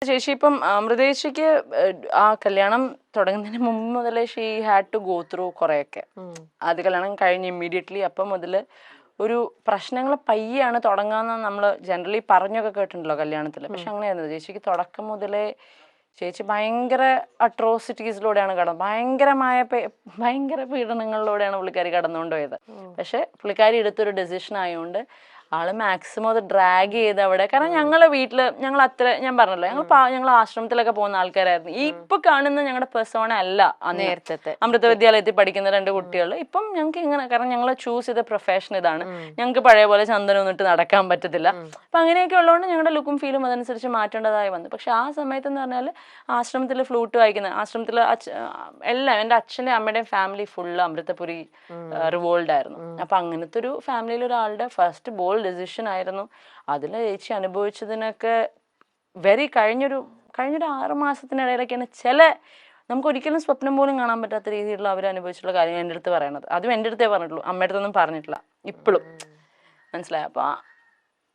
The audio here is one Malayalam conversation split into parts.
ചേച്ചി ഇപ്പം അമൃതേച്ചിക്ക് ആ കല്യാണം തുടങ്ങുന്നതിന് മുമ്പ് മുതലേ she had to go through കുറെയൊക്കെ. ആദ്യ കല്യാണം കഴിഞ്ഞ് ഇമ്മീഡിയറ്റ്ലി അപ്പം മുതൽ ഒരു പ്രശ്നങ്ങൾ പയ്യാണ് തുടങ്ങാന്ന് നമ്മൾ ജനറലി പറഞ്ഞൊക്കെ കേട്ടിട്ടുണ്ടല്ലോ കല്യാണത്തിൽ. പക്ഷെ അങ്ങനെയായിരുന്നു ചേച്ചിക്ക് തുടക്കം മുതലേ. ചേച്ചി ഭയങ്കര അട്രോസിറ്റീസിലൂടെയാണ് ഭയങ്കര പീഡനങ്ങളിലൂടെയാണ് പുള്ളിക്കാരി കടന്നുകൊണ്ടുപോയത്. പക്ഷെ പുള്ളിക്കാരി എടുത്തൊരു ഡെസിഷൻ ആയതുകൊണ്ട് ആള് മാക്സിമം അത് ഡ്രാഗ് ചെയ്ത് അവിടെ. കാരണം ഞങ്ങളെ വീട്ടില് ഞങ്ങൾ അത്ര, ഞാൻ പറഞ്ഞല്ലോ, ഞങ്ങൾ ആശ്രമത്തിലൊക്കെ പോകുന്ന ആൾക്കാരായിരുന്നു. ഈ ഇപ്പൊ കാണുന്ന ഞങ്ങളുടെ പെർസോണ അല്ല നേരത്തെ അമൃത വിദ്യാലയത്തിൽ പഠിക്കുന്ന 2 കുട്ടികൾ. ഇപ്പം ഞങ്ങൾക്ക് ഇങ്ങനെ, കാരണം ഞങ്ങൾ ചൂസ് ചെയ്ത പ്രൊഫഷൻ ഇതാണ്. ഞങ്ങൾക്ക് പഴയ പോലെ ചന്ദനം ഇട്ട് നടക്കാൻ പറ്റത്തില്ല. അപ്പൊ അങ്ങനെയൊക്കെ ഉള്ളതുകൊണ്ട് ഞങ്ങളുടെ ലുക്കും ഫീലും അതനുസരിച്ച് മാറ്റേണ്ടതായി വന്നു. പക്ഷെ ആ സമയത്ത് എന്ന് പറഞ്ഞാൽ ആശ്രമത്തിൽ ഫ്ലൂട്ട് വായിക്കുന്ന, ആശ്രമത്തിൽ എല്ലാം എൻ്റെ അച്ഛൻ്റെ അമ്മയുടെയും ഫാമിലി ഫുള്ള് അമൃതപുരി റിവോൾഡ് ആയിരുന്നു. അപ്പൊ അങ്ങനത്തെ ഒരു ഫാമിലിയിൽ ഒരാളുടെ ഫസ്റ്റ് ബോൾ ഡെസിഷൻ ആയിരുന്നു. അതിൽ ചേച്ചി അനുഭവിച്ചതിനൊക്കെ കഴിഞ്ഞൊരു 6 മാസത്തിനിടയിലൊക്കെയാണ് നമുക്ക് ഒരിക്കലും സ്വപ്നം പോലും കാണാൻ പറ്റാത്ത രീതിയിലുള്ള അവർ അനുഭവിച്ചിട്ടുള്ള കാര്യങ്ങൾ എൻ്റെ അടുത്ത് പറയണത്. അതും എൻ്റെ അടുത്തേ പറഞ്ഞിട്ടുള്ളൂ, അമ്മയുടെ അടുത്തൊന്നും പറഞ്ഞിട്ടില്ല ഇപ്പോഴും. മനസ്സിലായി? അപ്പോൾ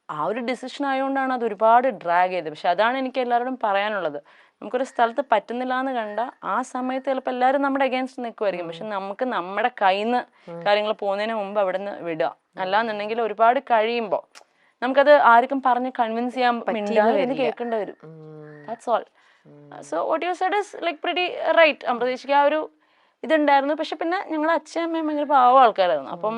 ആ ഒരു ഡിസിഷൻ ആയതുകൊണ്ടാണ് അത് ഒരുപാട് ഡ്രാഗ് ചെയ്തത്. പക്ഷെ അതാണ് എനിക്ക് എല്ലാവരോടും പറയാനുള്ളത്. നമുക്കൊരു സ്ഥലത്ത് പറ്റുന്നില്ല എന്ന് കണ്ട ആ സമയത്ത് ചിലപ്പോൾ എല്ലാവരും നമ്മുടെ അഗേൻസ്റ്റ് നിൽക്കുമായിരിക്കും. പക്ഷെ നമുക്ക് നമ്മുടെ കയ്യിൽ നിന്ന് കാര്യങ്ങൾ പോകുന്നതിന് മുമ്പ് അവിടെ നിന്ന് വിടുക. അല്ലാന്നുണ്ടെങ്കിൽ ഒരുപാട് കഴിയുമ്പോൾ നമുക്കത് ആർക്കും പറഞ്ഞ് കൺവിൻസ് ചെയ്യാൻ പറ്റില്ല, കേൾക്കേണ്ടി വരും. That's all. So what you said is like pretty right. അമൃതേച്ചിക്ക് ആ ഒരു ഇതുണ്ടായിരുന്നു. പക്ഷെ പിന്നെ ഞങ്ങളുടെ അച്ഛനും അമ്മയും ഭയങ്കര പാവ ആൾക്കാരായിരുന്നു. അപ്പം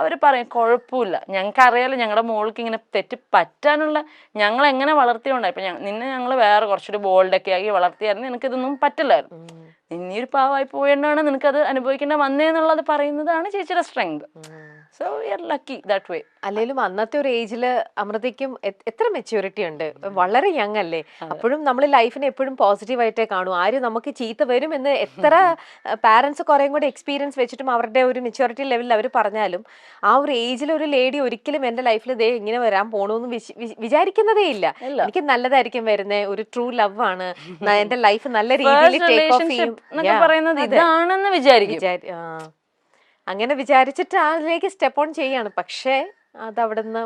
അവർ പറയും കുഴപ്പമില്ല, ഞങ്ങൾക്കറിയാലോ ഞങ്ങളുടെ മോൾക്ക് ഇങ്ങനെ തെറ്റ് പറ്റാനുള്ള, ഞങ്ങൾ എങ്ങനെ വളർത്തിയോണ്ടായി. ഇപ്പൊ നിന്നെ ഞങ്ങൾ വേറെ കുറച്ചൊരു ബോൾഡൊക്കെ ആക്കി വളർത്തിയായിരുന്നു, നിനക്കിതൊന്നും പറ്റില്ലായിരുന്നു. നിന്നീ ഒരു പാവമായി പോയതുകൊണ്ടാണ് നിനക്കത് അനുഭവിക്കേണ്ട വന്നേന്നുള്ളത് പറയുന്നതാണ് ചേച്ചിയുടെ strength. So we are lucky that way. അല്ലെങ്കിലും അന്നത്തെ ഒരു ഏജില് അമൃതയ്ക്കും എത്ര മെച്യൂരിറ്റി ഉണ്ട്, വളരെ യങ് അല്ലേ. അപ്പോഴും നമ്മൾ ലൈഫിനെ എപ്പോഴും പോസിറ്റീവായിട്ടേ കാണൂ. ആരും നമുക്ക് ചീത്ത വരും എന്ന് എത്ര പാരന്റ്സ് കുറേയും കൂടെ എക്സ്പീരിയൻസ് വെച്ചിട്ടും അവരുടെ ഒരു മെച്യൂരിറ്റി ലെവലിൽ അവർ പറഞ്ഞാലും ആ ഒരു ഏജിൽ ഒരു ലേഡി ഒരിക്കലും എന്റെ ലൈഫിൽ ദേ ഇങ്ങനെ വരാൻ പോണൂന്ന് വിചാരിക്കുന്നതേ ഇല്ല. എനിക്ക് നല്ലതായിരിക്കും വരുന്നത്, ഒരു ട്രൂ ലവ് ആണ്, എന്റെ ലൈഫ് നല്ല രീതിയിൽ ടേക്ക് ഓഫ് ചെയ്യും ഇതാണെന്ന് വിചാരിക്കും. അങ്ങനെ വിചാരിച്ചിട്ട് അതിലേക്ക് സ്റ്റെപ്പ് ഓൺ ചെയ്യാണ്. പക്ഷേ അതവിടുന്ന്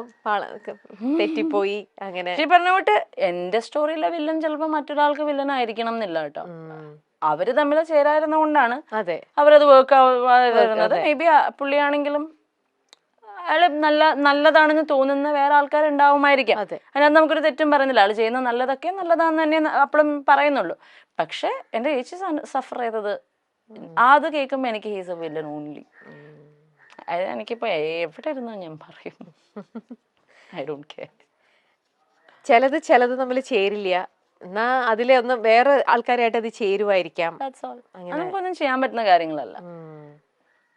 തെറ്റിപ്പോയി. അങ്ങനെ പറഞ്ഞ പോട്ട് എന്റെ സ്റ്റോറിയിലെ വില്ലൻ ചിലപ്പോ മറ്റൊരാൾക്ക് വില്ലൻ ആയിരിക്കണം എന്നില്ല കേട്ടോ. അവര് തമ്മിൽ ചേരായിരുന്ന കൊണ്ടാണ് അവരത് വർക്ക് ആവുന്നത്. മേ ബി പുള്ളിയാണെങ്കിലും അയാള് നല്ലതാണെന്ന് തോന്നുന്ന വേറെ ആൾക്കാരുണ്ടാവുമായിരിക്കാം. അതിനകത്ത് നമുക്കൊരു തെറ്റും പറയുന്നില്ല. ആള് ചെയ്യുന്ന നല്ലതൊക്കെ നല്ലതാന്ന് തന്നെ അപ്പോഴും പറയുന്നുള്ളൂ. പക്ഷെ എന്റെ ചേച്ചി സഫർ ചെയ്തത് അത് കേൾക്കുമ്പോ എനിക്ക് ഹീസ് എ വില്ലൻ ഓൺലി. അതായത് എനിക്കിപ്പോ എവിടെ ഇരുന്നോ ഞാൻ പറയും, ഐ ഡോണ്ട് കെയർ. ചിലത് നമ്മൾ ചേരില്ല, എന്നാ അതിലെ ഒന്ന് വേറെ ആൾക്കാരായിട്ട് അത് ചേരുവായിരിക്കാം. നമുക്കൊന്നും ചെയ്യാൻ പറ്റുന്ന കാര്യങ്ങളല്ല.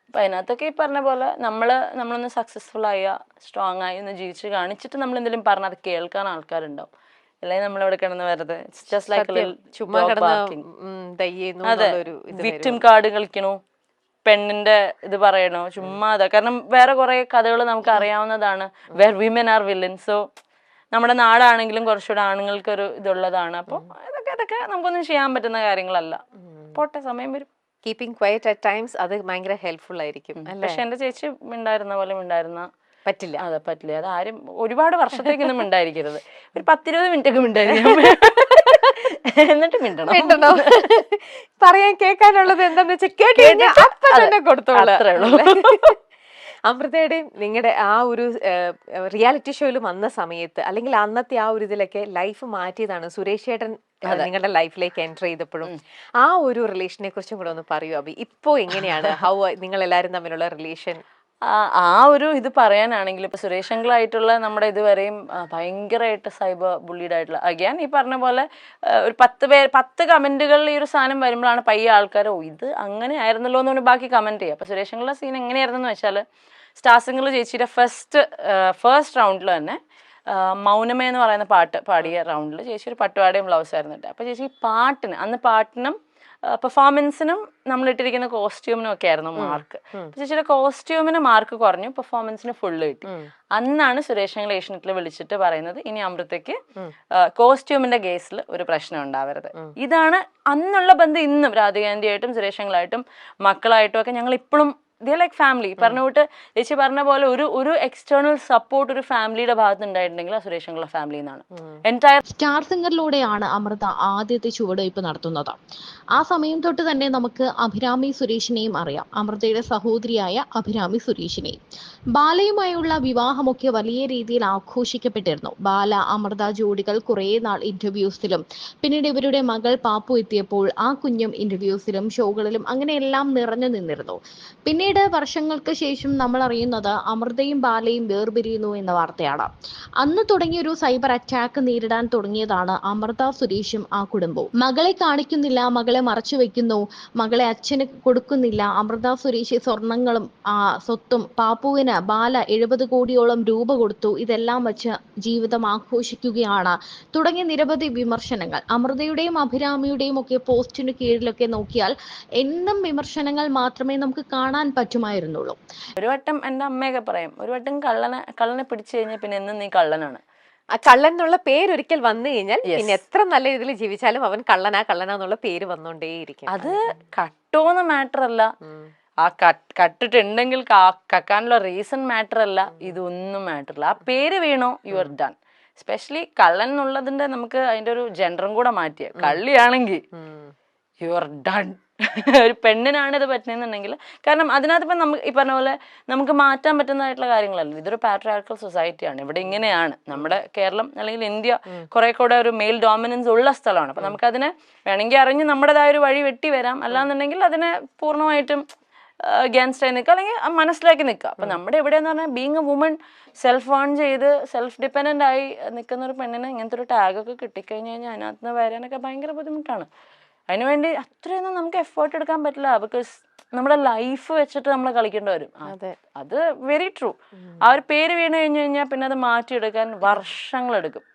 അപ്പൊ അതിനകത്തൊക്കെ ഈ പറഞ്ഞ പോലെ നമ്മളൊന്ന് സക്സസ്ഫുൾ ആയ സ്ട്രോങ് ആയി ഒന്ന് ജീവിച്ച് കാണിച്ചിട്ട് നമ്മൾ എന്തെങ്കിലും പറഞ്ഞാൽ അത് കേൾക്കാൻ ആൾക്കാരുണ്ടാവും. അല്ലെങ്കിൽ നമ്മളിവിടെ കിടന്ന് വെറുതെ വിക്ടിം കാർഡ് കളിക്കണോ, പെണ്ണിന്റെ ഇത് പറയണോ, ചുമ്മാ അതാ. കാരണം വേറെ കുറെ കഥകൾ നമുക്ക് അറിയാവുന്നതാണ്, where women are villain. So നമ്മുടെ നാടാണെങ്കിലും കുറച്ചുകൂടെ ആണുങ്ങൾക്ക് ഒരു ഇതുള്ളതാണ്. അപ്പൊ ഇതൊക്കെ നമുക്കൊന്നും ചെയ്യാൻ പറ്റുന്ന കാര്യങ്ങളല്ല. പോട്ടെ, സമയം വരും. കീപ്പിംഗ് ക്വയറ്റ് അറ്റ് ടൈംസ് അത് ഭയങ്കര ഹെൽപ്ഫുൾ ആയിരിക്കും. പക്ഷെ എന്റെ ചേച്ചി മിണ്ടായിരുന്ന പോലെ മിണ്ടായിരുന്ന പറ്റില്ല. അതെ, പറ്റില്ല. അത് ആരും ഒരുപാട് വർഷത്തേക്കൊന്നും മിണ്ടായിരിക്കരുത്. ഒരു 10-20 മിനിറ്റ് ഒക്കെ മിണ്ടായിരിക്കും, എന്നിട്ട് മിണ്ടണം. പറയാൻ കേൾക്കാനുള്ളത് എന്താന്ന് വെച്ചാൽ കേട്ട് കൊടുത്തോളൂ. അമൃതയുടെയും നിങ്ങളുടെ ആ ഒരു റിയാലിറ്റി ഷോയിൽ വന്ന സമയത്ത്, അല്ലെങ്കിൽ അന്നത്തെ ആ ഒരു ഇതിലൊക്കെ ലൈഫ് മാറ്റിയതാണ് സുരേഷ് ചേട്ടൻ നിങ്ങളുടെ ലൈഫിലേക്ക് എൻ്റർ ചെയ്തപ്പോഴും. ആ ഒരു റിലേഷനെ കുറിച്ചും കൂടെ ഒന്ന് പറയൂ അഭി. ഇപ്പോ എങ്ങനെയാണ് നിങ്ങൾ എല്ലാവരും തമ്മിലുള്ള റിലേഷൻ? ആ ഒരു ഇത് പറയാനാണെങ്കിൽ ഇപ്പൊ സുരേഷ് അങ്കിളായിട്ടുള്ള നമ്മുടെ ഇതുവരെയും ഭയങ്കരമായിട്ട് സൈബർ ബുള്ളീഡ് ആയിട്ടുള്ള, അഗൈൻ ഈ പറഞ്ഞ പോലെ ഒരു 10 കമന്റുകളിൽ ഈ ഒരു സാധനം വരുമ്പോഴാണ് പയ്യ ആൾക്കാർ ഇത് അങ്ങനെ ആയിരുന്നല്ലോ എന്ന് ബാക്കി കമന്റ് ചെയ്യുക. അപ്പൊ സുരേഷ് അങ്കിളുടെ സീൻ എങ്ങനെയായിരുന്നു വെച്ചാൽ, സ്റ്റാർസിംഗിൾ ചേച്ചിയുടെ ഫസ്റ്റ് റൗണ്ടിൽ തന്നെ മൗനമേ എന്ന് പറയുന്ന പാട്ട് പാടിയ റൗണ്ടിൽ ചേച്ചി ഒരു പട്ടുപാടയും ബ്ലൗസ് ആയിരുന്നു. അപ്പൊ ചേച്ചി പാട്ടിനും പെർഫോമൻസിനും നമ്മൾ ഇട്ടിരിക്കുന്ന കോസ്റ്റ്യൂമിനും ഒക്കെ ആയിരുന്നു മാർക്ക്. ചേച്ചിയുടെ കോസ്റ്റ്യൂമിന് മാർക്ക് കുറഞ്ഞു, പെർഫോമൻസിന് ഫുള്ള് കിട്ടി. അന്നാണ് സുരേഷ് അങ്കിൾ ഏഷ്യനെറ്റിൽ വിളിച്ചിട്ട് പറയുന്നത്, ഇനി അമൃതയ്ക്ക് കോസ്റ്റ്യൂമിന്റെ കേസിൽ ഒരു പ്രശ്നം ഉണ്ടാവരുത്. ഇതാണ് അന്നുള്ള ബന്ധം. ഇന്നും രാധികാന്റിയായിട്ടും സുരേഷ് അങ്കിളായിട്ടും മക്കളായിട്ടും ഒക്കെ ഞങ്ങൾ ഇപ്പോഴും ലൈക്ക് ഫാമിലി. പറഞ്ഞ കൂട്ട് ചേച്ചി പറഞ്ഞ പോലെ ഒരു എക്സ്റ്റേണൽ സപ്പോർട്ട് ഒരു ഫാമിലിയുടെ ഭാഗത്ത് ഉണ്ടായിട്ടുണ്ടെങ്കിൽ ആ സുരേഷ് അങ്കിളുടെ ഫാമിലി എന്നാണ്. എൻറ്റയർ സ്റ്റാർ സിംഗറിലൂടെയാണ് അമൃത ആദ്യത്തെ ചുവടുവയ്പ് നടത്തുന്നത്. ആ സമയം തൊട്ട് തന്നെ നമുക്ക് അഭിരാമി സുരേഷിനെയും അറിയാം, അമൃതയുടെ സഹോദരിയായ അഭിരാമി സുരേഷിനെയും. ബാലയുമായുള്ള വിവാഹമൊക്കെ വലിയ രീതിയിൽ ആഘോഷിക്കപ്പെട്ടിരുന്നു. ബാല അമൃത ജോഡികൾ കുറേ നാൾ ഇന്റർവ്യൂസിലും പിന്നീട് ഇവരുടെ മകൾ പാപ്പു എത്തിയപ്പോൾ ആ കുഞ്ഞും ഇന്റർവ്യൂസിലും ഷോകളിലും അങ്ങനെയെല്ലാം നിറഞ്ഞു നിന്നിരുന്നു. പിന്നീട് വർഷങ്ങൾക്ക് ശേഷം നമ്മൾ അറിയുന്നത് അമൃതയും ബാലയും വേർപിരിയുന്നു എന്ന വാർത്തയാണ്. അന്ന് തുടങ്ങിയൊരു സൈബർ അറ്റാക്ക് നേരിടാൻ തുടങ്ങിയതാണ് അമൃത സുരേഷും ആ കുടുംബവും. മകളെ കാണിക്കുന്നില്ല, മകളെ മറച്ചു വെക്കുന്നു, മകളെ അച്ഛന് കൊടുക്കുന്നില്ല. അമൃത സുരേഷ് സ്വർണങ്ങളും സ്വത്തും, പാപ്പുവിന് ബാല 70 കോടിയോളം രൂപ കൊടുത്തു, ഇതെല്ലാം വെച്ച് ജീവിതം ആഘോഷിക്കുകയാണ് തുടങ്ങിയ നിരവധി വിമർശനങ്ങൾ. അമൃതയുടെയും അഭിരാമിയുടെയും ഒക്കെ പോസ്റ്റിന് കീഴിലൊക്കെ നോക്കിയാൽ എന്നും വിമർശനങ്ങൾ മാത്രമേ നമുക്ക് കാണാൻ പറ്റുമായിരുന്നുള്ളൂ. ഒരു വട്ടം എൻ്റെ അമ്മയൊക്കെ പറയും, ഒരു വട്ടം കള്ളനെ പിടിച്ചു കഴിഞ്ഞാൽ പിന്നെ എന്നും നീ കള്ളനാണ്. ആ കള്ളൻ എന്നുള്ള പേര് ഒരിക്കൽ വന്നു കഴിഞ്ഞാൽ പിന്നെ എത്ര നല്ല രീതിയിൽ ജീവിച്ചാലും അവൻ കള്ളനാന്നുള്ള പേര് വന്നോണ്ടേയിരിക്കും. അത് കട്ടോന്ന് മാറ്റർ അല്ല, ആ കട്ടിട്ടുണ്ടെങ്കിൽ കക്കാനുള്ള റീസൺ മാറ്റർ അല്ല, ഇതൊന്നും മാറ്റർ അല്ല. ആ പേര് വീണോ യു ആർ ഡൺ. എസ്പെഷ്യലി കള്ളൻ എന്നുള്ളതിന്റെ നമുക്ക് അതിന്റെ ഒരു ജെൻഡറും കൂടെ മാറ്റിയ കള്ളിയാണെങ്കിൽ യു ആർ ഡൺ. ഒരു പെണ്ണിനാണ് ഇത് പറ്റുന്നുണ്ടെങ്കിൽ, കാരണം അതിനകത്ത് ഇപ്പം നമുക്ക് ഈ പറഞ്ഞ പോലെ നമുക്ക് മാറ്റാൻ പറ്റുന്നതായിട്ടുള്ള കാര്യങ്ങളല്ല. ഇതൊരു പാട്രിയാർക്കൽ സൊസൈറ്റിയാണ്, ഇവിടെ ഇങ്ങനെയാണ്. നമ്മുടെ കേരളം അല്ലെങ്കിൽ ഇന്ത്യ കുറെ കൂടെ ഒരു മെയിൽ ഡോമിനൻസ് ഉള്ള സ്ഥലമാണ്. അപ്പം നമുക്കതിനെ വേണമെങ്കിൽ അറിഞ്ഞ് നമ്മുടേതായ ഒരു വഴി വെട്ടി വരാം, അല്ലാന്നുണ്ടെങ്കിൽ അതിനെ പൂർണ്ണമായിട്ടും അഗേൻസ്റ്റ് ആയി നിൽക്കുക, അല്ലെങ്കിൽ മനസ്സിലാക്കി നിൽക്കുക. അപ്പം നമ്മുടെ എവിടെയെന്ന് പറഞ്ഞാൽ being A woman, self earn ചെയ്ത് സെൽഫ് ഡിപ്പെൻഡൻ്റ് ആയി നിൽക്കുന്ന ഒരു പെണ്ണിന് ഇങ്ങനത്തെ ഒരു ടാഗൊക്കെ കിട്ടിക്കഴിഞ്ഞ് കഴിഞ്ഞാൽ അതിനകത്ത് നിന്ന് വരാനൊക്കെ ഭയങ്കര ബുദ്ധിമുട്ടാണ്. അതിനുവേണ്ടി അത്രയൊന്നും നമുക്ക് എഫേർട്ട് എടുക്കാൻ പറ്റില്ല. ബിക്കോസ് നമ്മുടെ ലൈഫ് വെച്ചിട്ട് നമ്മൾ കളിക്കേണ്ടി വരും. അത് വെരി ട്രൂ. ആ ഒരു പേര് വീണ് കഴിഞ്ഞു കഴിഞ്ഞാൽ പിന്നെ അത് മാറ്റിയെടുക്കാൻ വർഷങ്ങളെടുക്കും.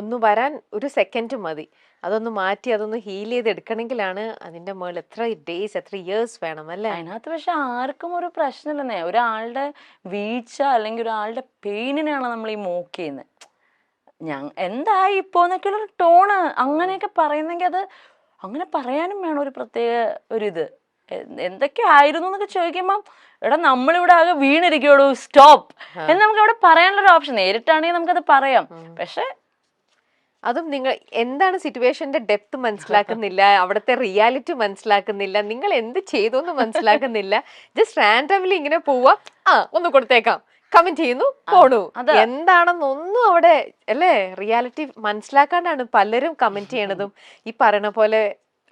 ഒന്ന് വരാൻ ഒരു സെക്കൻഡ് മതി, അതൊന്ന് മാറ്റി അതൊന്ന് ഹീൽ ചെയ്ത് എടുക്കണമെങ്കിലാണ് അതിന്റെ മുകളിൽ എത്ര ഡേയ്സ് എത്ര ഇയേഴ്സ് വേണം അല്ലേ. അതിനകത്ത് പക്ഷെ ആർക്കും ഒരു പ്രശ്നമില്ലെന്നേ. ഒരാളുടെ വീഴ്ച അല്ലെങ്കിൽ ഒരാളുടെ പെയിനിനാണ് നമ്മൾ ഈ മോക്ക് ചെയ്യുന്നത്. എന്തായി ഇപ്പോന്നൊക്കെയുള്ളൊരു ടോണ് അങ്ങനെയൊക്കെ പറയുന്നെങ്കിൽ അത് അങ്ങനെ പറയാനും വേണം ഒരു പ്രത്യേക ഒരിത്. എന്തൊക്കെ ആയിരുന്നു എന്നൊക്കെ ചോദിക്കുമ്പം എടാ നമ്മളിവിടെ ആകെ വീണിരിക്കുള്ളൂ, സ്റ്റോപ്പ് എന്ന് നമുക്ക് അവിടെ പറയാനുള്ളൊരു ഓപ്ഷൻ. നേരിട്ടാണെങ്കിൽ നമുക്കത് പറയാം. പക്ഷെ അതും നിങ്ങൾ എന്താണ് സിറ്റുവേഷന്റെ ഡെപ്ത് മനസ്സിലാക്കുന്നില്ല, അവിടുത്തെ റിയാലിറ്റി മനസ്സിലാക്കുന്നില്ല, നിങ്ങൾ എന്ത് ചെയ്തു എന്ന് മനസ്സിലാക്കുന്നില്ല. ജസ്റ്റ് റാൻഡംലി ഇങ്ങനെ പോവാ, ഒന്ന് കൊടുത്തേക്കാം, കമന്റ് ചെയ്യുന്നു, പോണു. എന്താണെന്നൊന്നും അവിടെ അല്ലേ റിയാലിറ്റി മനസ്സിലാക്കാണ്ടാണ് പലരും കമന്റ് ചെയ്യണതും ഈ പറയണ പോലെ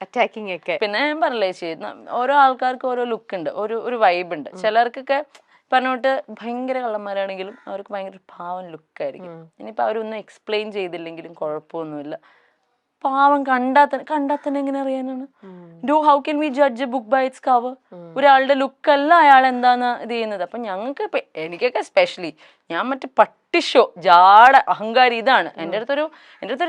അറ്റാക്കിങ് ഒക്കെ. പിന്നെ ഞാൻ പറഞ്ഞില്ലേ ചേച്ചി, ഓരോ ആൾക്കാർക്ക് ഓരോ ലുക്ക് ഉണ്ട്, ഒരു വൈബ് ഉണ്ട്. ചിലർക്കൊക്കെ പറഞ്ഞോട്ട് ഭയങ്കര കള്ളന്മാരാണെങ്കിലും അവർക്ക് ഭയങ്കര പാവം ലുക്കായിരിക്കും. ഇനിയിപ്പോൾ അവരൊന്നും എക്സ്പ്ലെയിൻ ചെയ്തില്ലെങ്കിലും കുഴപ്പമൊന്നുമില്ല. പാവം കണ്ടാത്തന്നെ എങ്ങനെ അറിയാനാണ്? How can we judge a book by its cover? ഒരാളുടെ ലുക്കല്ല അയാൾ എന്താന്ന് ഇത് ചെയ്യുന്നത്. അപ്പം ഞങ്ങൾക്ക് ഇപ്പം എനിക്കൊക്കെ സ്പെഷ്യലി ഞാൻ മറ്റേ പട്ടിഷോ ജാട അഹങ്കാരി ഇതാണ്. എൻ്റെ അടുത്തൊരു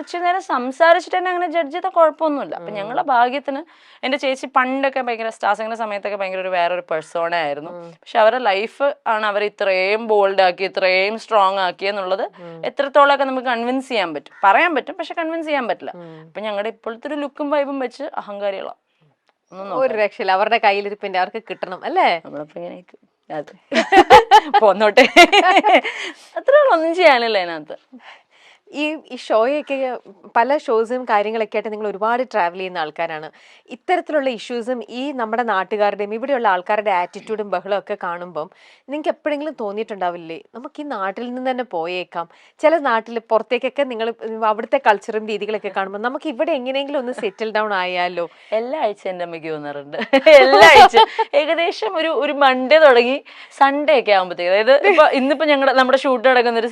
ഇച്ചിരി നേരം സംസാരിച്ചിട്ട് തന്നെ അങ്ങനെ ജഡ്ജ് ചെയ്താൽ കുഴപ്പമൊന്നുമില്ല. അപ്പം ഞങ്ങളുടെ ഭാഗ്യത്തിന് എൻ്റെ ചേച്ചി പണ്ടൊക്കെ ഭയങ്കര സ്റ്റാർസിങ്ങിൻ്റെ സമയത്തൊക്കെ ഭയങ്കര വേറൊരു പേഴ്സോണ ആയിരുന്നു. പക്ഷെ അവരുടെ ലൈഫ് ആണ് അവർ ഇത്രയും ബോൾഡ് ആക്കി ഇത്രയും സ്ട്രോങ് ആക്കി എന്നുള്ളത് എത്രത്തോളമൊക്കെ നമുക്ക് കൺവിൻസ് ചെയ്യാൻ പറ്റും, പറയാൻ പറ്റും, പക്ഷെ കൺവിൻസ് ചെയ്യാൻ പറ്റില്ല. അപ്പം ഞങ്ങളുടെ ഇപ്പോഴത്തെ ഒരു ലുക്കും വൈബും വെച്ച് അഹങ്കാരികളാണ്. ഒരു രക്ഷയില്ല, അവരുടെ കയ്യിലിരിപ്പിന്റെ അവർക്ക് കിട്ടണം അല്ലേ. നമ്മളിപ്പോ ഇങ്ങനെ അതെ പോന്നോട്ടെ, അത്ര ഒന്നും ചെയ്യാനില്ല അതിനകത്ത്. ഈ ഷോയൊക്കെ പല ഷോസും കാര്യങ്ങളൊക്കെ ആയിട്ട് നിങ്ങൾ ഒരുപാട് ട്രാവൽ ചെയ്യുന്ന ആൾക്കാരാണ്. ഇത്തരത്തിലുള്ള ഇഷ്യൂസും ഈ നമ്മുടെ നാട്ടുകാരുടെയും ഇവിടെയുള്ള ആൾക്കാരുടെ ആറ്റിറ്റ്യൂഡും ബഹളവും ഒക്കെ കാണുമ്പം നിങ്ങൾക്ക് എപ്പോഴെങ്കിലും തോന്നിയിട്ടുണ്ടാവില്ലേ നമുക്ക് ഈ നാട്ടിൽ നിന്ന് തന്നെ പോയേക്കാം? ചില നാട്ടിൽ പുറത്തേക്കൊക്കെ നിങ്ങൾ അവിടുത്തെ കൾച്ചറും രീതികളൊക്കെ കാണുമ്പോൾ നമുക്ക് ഇവിടെ എങ്ങനെയെങ്കിലും ഒന്ന് സെറ്റിൽ ഡൗൺ ആയാലോ? എല്ലാ ആഴ്ച എൻ്റെ അമ്മയ്ക്ക് തോന്നാറുണ്ട്. എല്ലാ ആഴ്ച ഏകദേശം ഒരു മൺഡേ തുടങ്ങി സൺഡേ ഒക്കെ ആകുമ്പോഴത്തേക്ക്, അതായത് ഇപ്പൊ ഇന്നിപ്പോ നമ്മുടെ ഷൂട്ട് നടക്കുന്ന ഒരു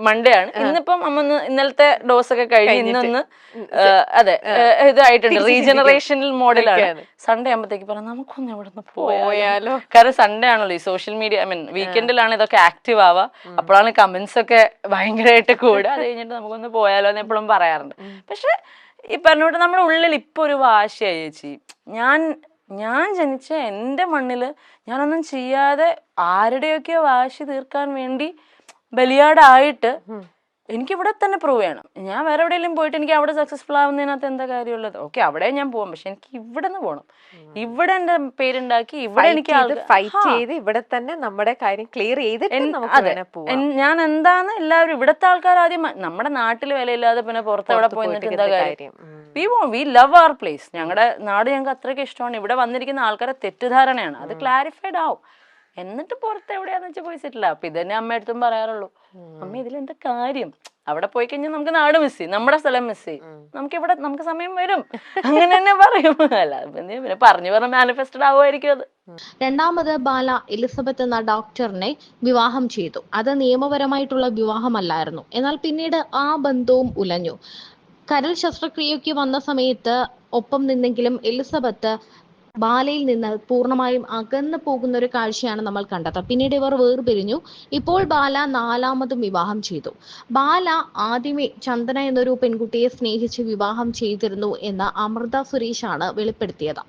മൺഡേ ആണ്. ഇന്നിപ്പം അമ്മ ഇന്നലത്തെ ഡോസ് ഒക്കെ കഴിഞ്ഞ് ഇന്നൊന്ന് അതെ ഇതായിട്ടുണ്ട്, റീജനറേഷണൽ മോഡലാണ്. സൺഡേ ആകുമ്പോഴത്തേക്ക് പറയാം നമുക്കൊന്ന് എവിടെ നിന്ന് പോയാലോ. കാരണം സൺഡേ ആണല്ലോ ഈ സോഷ്യൽ മീഡിയ, ഐ മീൻ വീക്കെൻഡിലാണ് ഇതൊക്കെ ആക്റ്റീവ് ആവുക. അപ്പോഴാണ് കമന്റ്സ് ഒക്കെ ഭയങ്കരമായിട്ട് കൂടുക. അത് കഴിഞ്ഞിട്ട് നമുക്കൊന്ന് പോയാലോ എന്ന് എപ്പോഴും പറയാറുണ്ട്. പക്ഷെ ഈ പറഞ്ഞോട്ട് നമ്മുടെ ഉള്ളിൽ ഇപ്പൊ ഒരു വാശിയായി ചേച്ചി. ഞാൻ ജനിച്ച എൻ്റെ മണ്ണില് ഞാനൊന്നും ചെയ്യാതെ ആരുടെയൊക്കെയോ വാശി തീർക്കാൻ വേണ്ടി ബലിയാടായിട്ട് എനിക്ക് ഇവിടെ തന്നെ പ്രൂവ് ചെയ്യണം. ഞാൻ വേറെ എവിടെയെങ്കിലും പോയിട്ട് എനിക്ക് അവിടെ സക്സസ്ഫുൾ ആവുന്നതിനകത്ത് എന്താ കാര്യമുള്ളത്? ഓക്കെ, അവിടെ ഞാൻ പോവാം, പക്ഷെ എനിക്ക് ഇവിടെ നിന്ന് പോകണം. ഇവിടെ എന്റെ പേരുണ്ടാക്കി ഇവിടെ എനിക്ക് ഫൈറ്റ് ചെയ്ത് ഇവിടെ തന്നെ നമ്മുടെ കാര്യം ക്ലിയർ ചെയ്തിട്ട് നമുക്ക് വേണേ പോവാം. ഞാൻ എന്താന്ന് എല്ലാവരും ഇവിടുത്തെ ആൾക്കാർ ആദ്യം നമ്മുടെ നാട്ടിൽ വിലയില്ലാതെ പിന്നെ പുറത്ത് എവിടെ പോയിട്ട് എന്താ കാര്യം? We love our place. ഞങ്ങളുടെ നാട് ഞങ്ങൾക്ക് അത്രയ്ക്ക് ഇഷ്ടമാണ്. ഇവിടെ വന്നിരിക്കുന്ന ആൾക്കാരെ തെറ്റിദ്ധാരണയാണ്, അത് ക്ലാരിഫൈഡ് ആവും. എന്നിട്ട് പുറത്ത് എവിടെയാന്ന് വെച്ചാൽ പോയി സെറ്റിൽ. അപ്പൊ ഇതന്നെ അമ്മ അടുത്തും പറയാറുള്ളൂ, അമ്മ ഇതിലെന്താ കാര്യം? അവിടെ പോയി കഴിഞ്ഞാൽ നമുക്ക് നാട് മിസ് ചെയ്യും, നമ്മുടെ സ്ഥലം മിസ് ചെയ്യും, നമുക്ക് സമയം വരും, അങ്ങനെ തന്നെ പറയും. അല്ല പിന്നെ പറഞ്ഞു മാനിഫെസ്റ്റഡ് ആവുമായിരിക്കും അത്. രണ്ടാമത് ബാല എലിസബത്ത് എന്ന ഡോക്ടറിനെ വിവാഹം ചെയ്തു. അത് നിയമപരമായിട്ടുള്ള വിവാഹമല്ലായിരുന്നു. എന്നാൽ പിന്നീട് ആ ബന്ധവും ഉലഞ്ഞു. കരൾ ശസ്ത്രക്രിയയ്ക്ക് വന്ന സമയത്ത് ഒപ്പം നിന്നെങ്കിലും എലിസബത്ത് ബാലയിൽ നിന്ന് പൂർണ്ണമായും അകന്നു പോകുന്ന ഒരു കാഴ്ചയാണ് നമ്മൾ കണ്ടത്. പിന്നീട് ഇവർ വേർപിരിഞ്ഞു. ഇപ്പോൾ ബാല 4ാമതും വിവാഹം ചെയ്തു. ബാല ആദ്യമേ ചന്ദന എന്നൊരു പെൺകുട്ടിയെ സ്നേഹിച്ച് വിവാഹം ചെയ്തിരുന്നു എന്ന് അമൃത സുരേഷാണ് വെളിപ്പെടുത്തിയത്.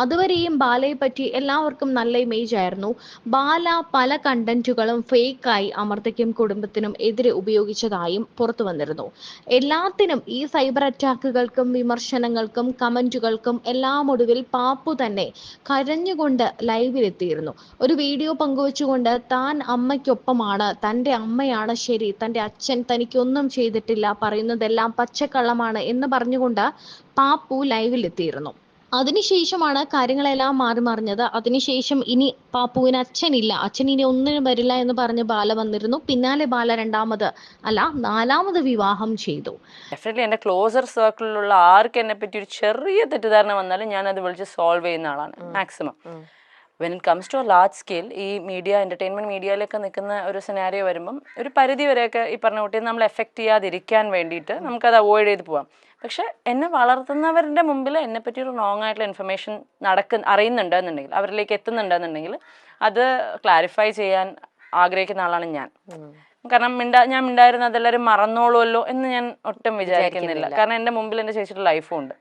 അതുവരെയും ബാലയെ പറ്റി എല്ലാവർക്കും നല്ല ഇമേജ് ആയിരുന്നു. ബാല പല കണ്ടന്റുകളും ഫേക്കായി അമൃതയ്ക്കും കുടുംബത്തിനും എതിരെ ഉപയോഗിച്ചതായും പുറത്തു വന്നിരുന്നു. എല്ലാത്തിനും ഈ സൈബർ അറ്റാക്കുകൾക്കും വിമർശനങ്ങൾക്കും കമന്റുകൾക്കും എല്ലാം ഒടുവിൽ പാപ്പു തന്നെ കരഞ്ഞുകൊണ്ട് ലൈവിലെത്തിയിരുന്നു. ഒരു വീഡിയോ പങ്കുവച്ചുകൊണ്ട് താൻ അമ്മയ്ക്കൊപ്പമാണ്, തന്റെ അമ്മയാണ് ശരി, തന്റെ അച്ഛൻ തനിക്കൊന്നും ചെയ്തിട്ടില്ല, പറയുന്നതെല്ലാം പച്ചക്കള്ളമാണ് എന്ന് പറഞ്ഞുകൊണ്ട് പാപ്പു ലൈവിലെത്തിയിരുന്നു. അതിനുശേഷമാണ് കാര്യങ്ങളെല്ലാം മാറി മറിഞ്ഞത്. അതിനുശേഷം ഇനി പാപ്പുവിന് അച്ഛനില്ല, അച്ഛൻ ഇനി ഒന്നിനും വരില്ല എന്ന് പറഞ്ഞ് ബാല വന്നിരുന്നു. പിന്നാലെ ബാല 4ാമത് വിവാഹം ചെയ്തു. ഡെഫിനറ്റ്ലി എൻ്റെ ക്ലോസർ സർക്കിളിലുള്ള ആർക്ക് എന്നെ പറ്റി ഒരു ചെറിയ തെറ്റിദ്ധാരണ വന്നാലും ഞാൻ അത് വിളിച്ച് സോൾവ് ചെയ്യുന്ന ആളാണ് maximum. When it comes to a large scale, ഈ എൻ്റർടൈൻമെൻറ്റ് മീഡിയയിലൊക്കെ നിൽക്കുന്ന ഒരു സിനാരിയോ വരുമ്പം ഒരു പരിധി വരെയൊക്കെ ഈ പറഞ്ഞ കുട്ടിയെ നമ്മൾ എഫക്റ്റ് ചെയ്യാതിരിക്കാൻ വേണ്ടിയിട്ട് നമുക്കത് അവോയ്ഡ് ചെയ്ത് പോവാം. പക്ഷെ എന്നെ വളർത്തുന്നവരുടെ മുമ്പിൽ എന്നെപ്പറ്റി ഒരു റോങ് ആയിട്ടുള്ള ഇൻഫർമേഷൻ അറിയുന്നുണ്ടെന്നുണ്ടെങ്കിൽ, അവരിലേക്ക് എത്തുന്നുണ്ടെന്നുണ്ടെങ്കിൽ അത് ക്ലാരിഫൈ ചെയ്യാൻ ആഗ്രഹിക്കുന്ന ആളാണ് ഞാൻ. കാരണം ഞാൻ മിണ്ടായിരുന്ന അതെല്ലാവരും മറന്നോളുമല്ലോ എന്ന് ഞാൻ ഒട്ടും വിചാരിക്കുന്നില്ല. കാരണം എൻ്റെ മുമ്പിൽ എൻ്റെ ചേച്ചിയുടെ ലൈഫും ഉണ്ട്.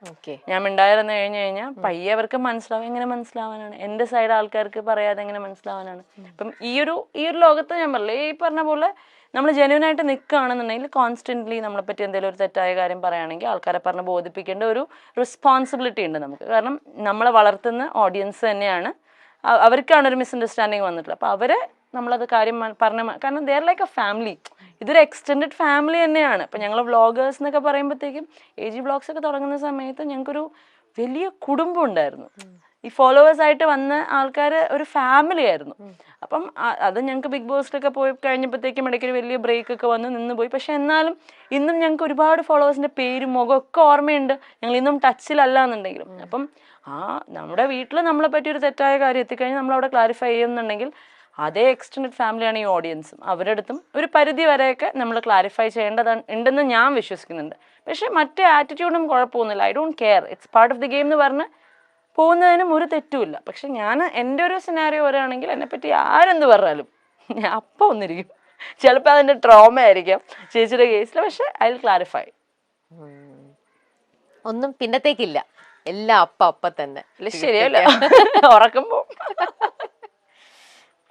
ഞാൻ മിണ്ടായിരുന്നു കഴിഞ്ഞാൽ പയ്യെ അവർക്ക് മനസ്സിലാവും. എങ്ങനെ മനസ്സിലാവാനാണ്? എൻ്റെ സൈഡ് ആൾക്കാർക്ക് പറയാതെ എങ്ങനെ മനസ്സിലാവാനാണ്? അപ്പം ഈ ഒരു ലോകത്ത് ഞാൻ പറഞ്ഞില്ലേ, ഈ പറഞ്ഞ പോലെ നമ്മൾ ജെന്യൂൻ ആയിട്ട് നിൽക്കുകയാണെന്നുണ്ടെങ്കിൽ കോൺസ്റ്റന്റ്ലി നമ്മളെ പറ്റി എന്തെങ്കിലും ഒരു തെറ്റായ കാര്യം പറയുകയാണെങ്കിൽ ആൾക്കാരെ പറഞ്ഞ് ബോധിപ്പിക്കേണ്ട ഒരു റെസ്പോൺസിബിലിറ്റി ഉണ്ട് നമുക്ക്. കാരണം നമ്മളെ വളർത്തുന്ന ഓഡിയൻസ് തന്നെയാണ്, അവർക്കാണ് ഒരു മിസ്അണ്ടർസ്റ്റാൻഡിങ് വന്നിട്ടുള്ളത്. അപ്പോൾ അവരെ നമ്മളത് കാര്യം കാരണം they are like A family. ഇതൊരു എക്സ്റ്റെൻഡഡ് ഫാമിലി തന്നെയാണ്. ഇപ്പം ഞങ്ങൾ വ്ളോഗേഴ്സ് എന്നൊക്കെ പറയുമ്പോഴത്തേക്കും AG വ്ളോഗ്സ് ഒക്കെ തുടങ്ങുന്ന സമയത്ത് ഞങ്ങൾക്കൊരു വലിയ കുടുംബം ഉണ്ടായിരുന്നു. ഈ ഫോളോവേഴ്സ് ആയിട്ട് വന്ന ആൾക്കാർ ഒരു ഫാമിലി ആയിരുന്നു. അപ്പം അത് ഞങ്ങൾക്ക് ബിഗ് ബോസിലൊക്കെ പോയി കഴിഞ്ഞപ്പോഴത്തേക്കും ഇടയ്ക്കൊരു വലിയ ബ്രേക്ക് ഒക്കെ വന്ന് നിന്ന് പോയി. പക്ഷെ എന്നാലും ഇന്നും ഞങ്ങൾക്ക് ഒരുപാട് ഫോളോവേഴ്സിൻ്റെ പേരും മുഖമൊക്കെ ഓർമ്മയുണ്ട്. ഞങ്ങൾ ഇന്നും ടച്ചിലല്ല എന്നുണ്ടെങ്കിലും. അപ്പം നമ്മുടെ വീട്ടിൽ നമ്മളെ പറ്റി ഒരു തെറ്റായ കാര്യം എത്തിക്കഴിഞ്ഞാൽ നമ്മളവിടെ ക്ലാരിഫൈ ചെയ്യുന്നുണ്ടെങ്കിൽ അതേ എക്സ്റ്റെൻഡഡ് ഫാമിലിയാണ് ഈ ഓഡിയൻസും. അവരുടെ അടുത്തും ഒരു പരിധി വരെയൊക്കെ നമ്മൾ ക്ലാരിഫൈ ഉണ്ടെന്ന് ഞാൻ വിശ്വസിക്കുന്നുണ്ട്. പക്ഷെ മറ്റേ ആറ്റിറ്റ്യൂഡും കുഴപ്പമൊന്നുമില്ല. I don't care, it's part of the game എന്ന് പറഞ്ഞ് പോകുന്നതിനും ഒരു തെറ്റുമില്ല. പക്ഷെ ഞാൻ എൻ്റെ ഒരു സിനാരിയോ വരികയാണെങ്കിൽ എന്നെപ്പറ്റി ആരെന്ത് പറഞ്ഞാലും ഞാൻ അപ്പം ഒന്നിരിക്കും. ചിലപ്പോൾ അതിൻ്റെ ട്രോമ ആയിരിക്കാം ചേച്ചിയുടെ കേസിൽ. പക്ഷെ ഐ വിൽ ക്ലാരിഫൈ. ഒന്നും പിന്നത്തേക്കില്ല, എല്ലാം അപ്പ തന്നെ. ശരിയല്ല, ഉറക്കുമ്പോൾ